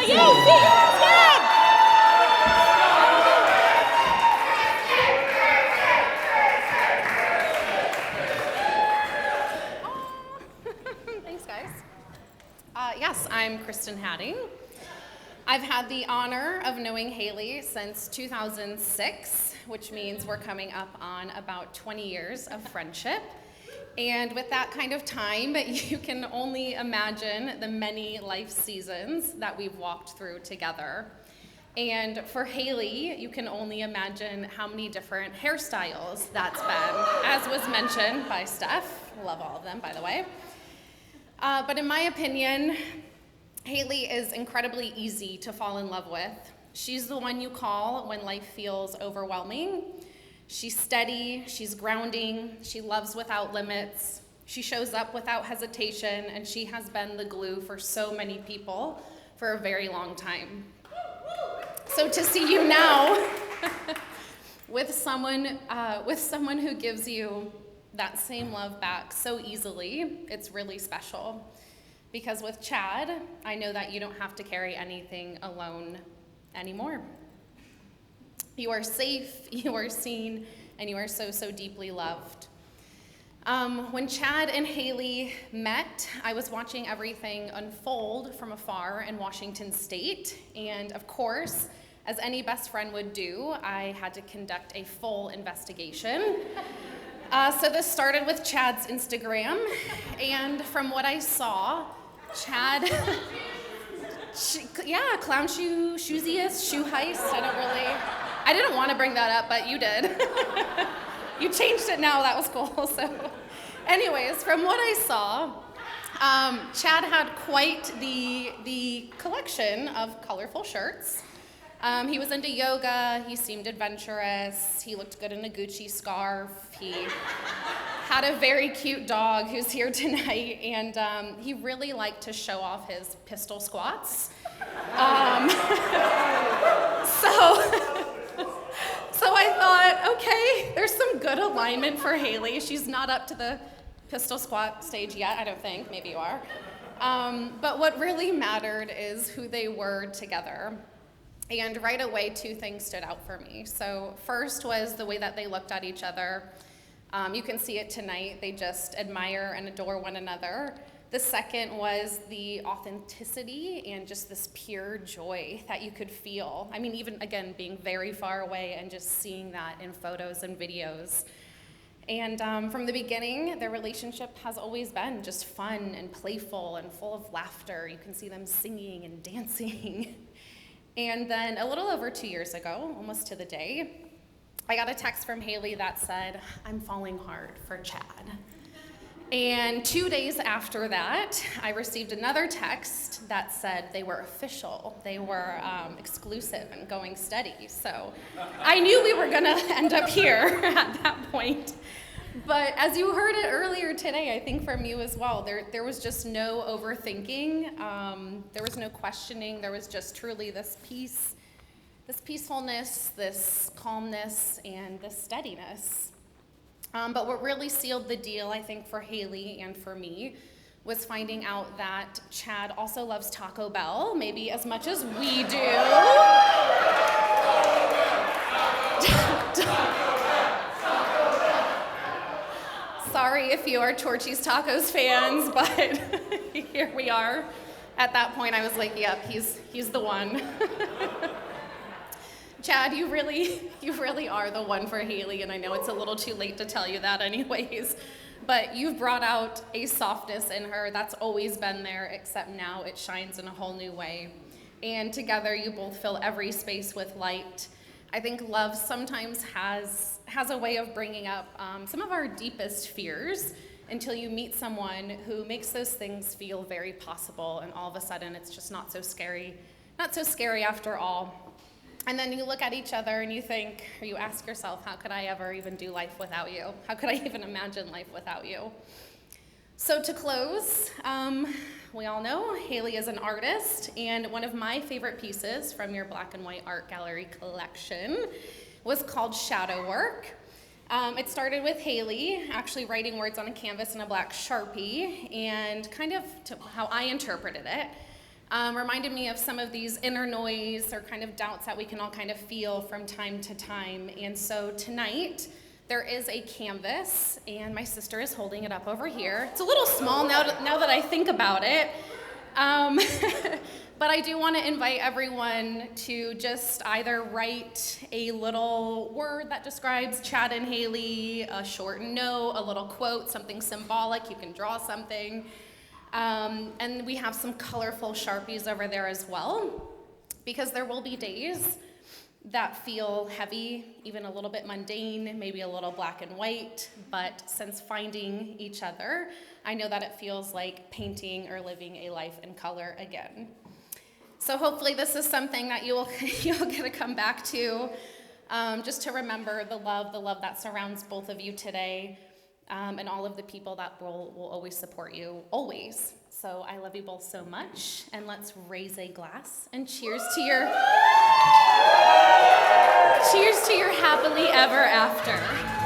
Thanks, guys. Yes, I'm Kristyn. I've had the honor of knowing Haley since 2006, which means we're coming up on about 20 years of friendship. And with that kind of time, you can only imagine the many life seasons that we've walked through together. And for Haley, you can only imagine how many different hairstyles that's been, as was mentioned by Steph. Love all of them, by the way. But in my opinion, Haley is incredibly easy to fall in love with. She's the one you call when life feels overwhelming. She's steady, she's grounding, she loves without limits, she shows up without hesitation, and she has been the glue for so many people for a very long time. So to see you now with someone who gives you that same love back so easily, it's really special. Because with Chad, I know that you don't have to carry anything alone anymore. You are safe, you are seen, and you are so, so deeply loved. When Chad and Haley met, I was watching everything unfold from afar in Washington State. And of course, as any best friend would do, I had to conduct a full investigation. So this started with Chad's Instagram. And from what I saw, Chad, clown shoesiest, shoe heist, I didn't want to bring that up, but you did. You changed it now, that was cool. So anyways, from what I saw, Chad had quite the collection of colorful shirts. He was into yoga, he seemed adventurous, he looked good in a Gucci scarf, he had a very cute dog who's here tonight, and he really liked to show off his pistol squats. So I thought, okay, there's some good alignment for Haley. She's not up to the pistol squat stage yet, I don't think, maybe you are. But what really mattered is who they were together. And right away, two things stood out for me. So first was the way that they looked at each other. You can see it tonight. They just admire and adore one another. The second was the authenticity and just this pure joy that you could feel. I mean, even, again, being very far away and just seeing that in photos and videos. And from the beginning, their relationship has always been just fun and playful and full of laughter. You can see them singing and dancing. And then a little over 2 years ago, almost to the day, I got a text from Haley that said, "I'm falling hard for Chad." And 2 days after that, I received another text that said they were official, they were exclusive and going steady. So I knew we were gonna end up here at that point. But as you heard it earlier today, I think from you as well, there was just no overthinking, there was no questioning, there was just truly this peace, this peacefulness, this calmness, and this steadiness. But what really sealed the deal, I think, for Haley and for me, was finding out that Chad also loves Taco Bell, maybe as much as we do. Sorry if you are Torchy's Tacos fans, but here we are. At that point, I was like, yep, he's the one. Chad, you really are the one for Haley, and I know it's a little too late to tell you that anyways, but you've brought out a softness in her that's always been there, except now it shines in a whole new way. And together, you both fill every space with light. I think love sometimes has a way of bringing up some of our deepest fears until you meet someone who makes those things feel very possible, and all of a sudden it's just not so scary after all. And then you look at each other and you think, or you ask yourself, how could I ever even do life without you? How could I even imagine life without you? So to close, we all know Haley is an artist, and one of my favorite pieces from your Black and White Art Gallery collection was called Shadow Work. It started with Haley actually writing words on a canvas in a black Sharpie, and kind of to how I interpreted it, reminded me of some of these inner noise or kind of doubts that we can all kind of feel from time to time. And so tonight, there is a canvas, and my sister is holding it up over here. It's a little small now that I think about it. But I do want to invite everyone to just either write a little word that describes Chad and Haley, a short note, a little quote, something symbolic. You can draw something. And we have some colorful Sharpies over there as well, because there will be days that feel heavy, even a little bit mundane, maybe a little black and white, but since finding each other, I know that it feels like painting or living a life in color again. So hopefully this is something that you'll get to come back to, just to remember the love that surrounds both of you today, and all of the people that will always support you, always. So I love you both so much, and let's raise a glass and cheers to your happily ever after.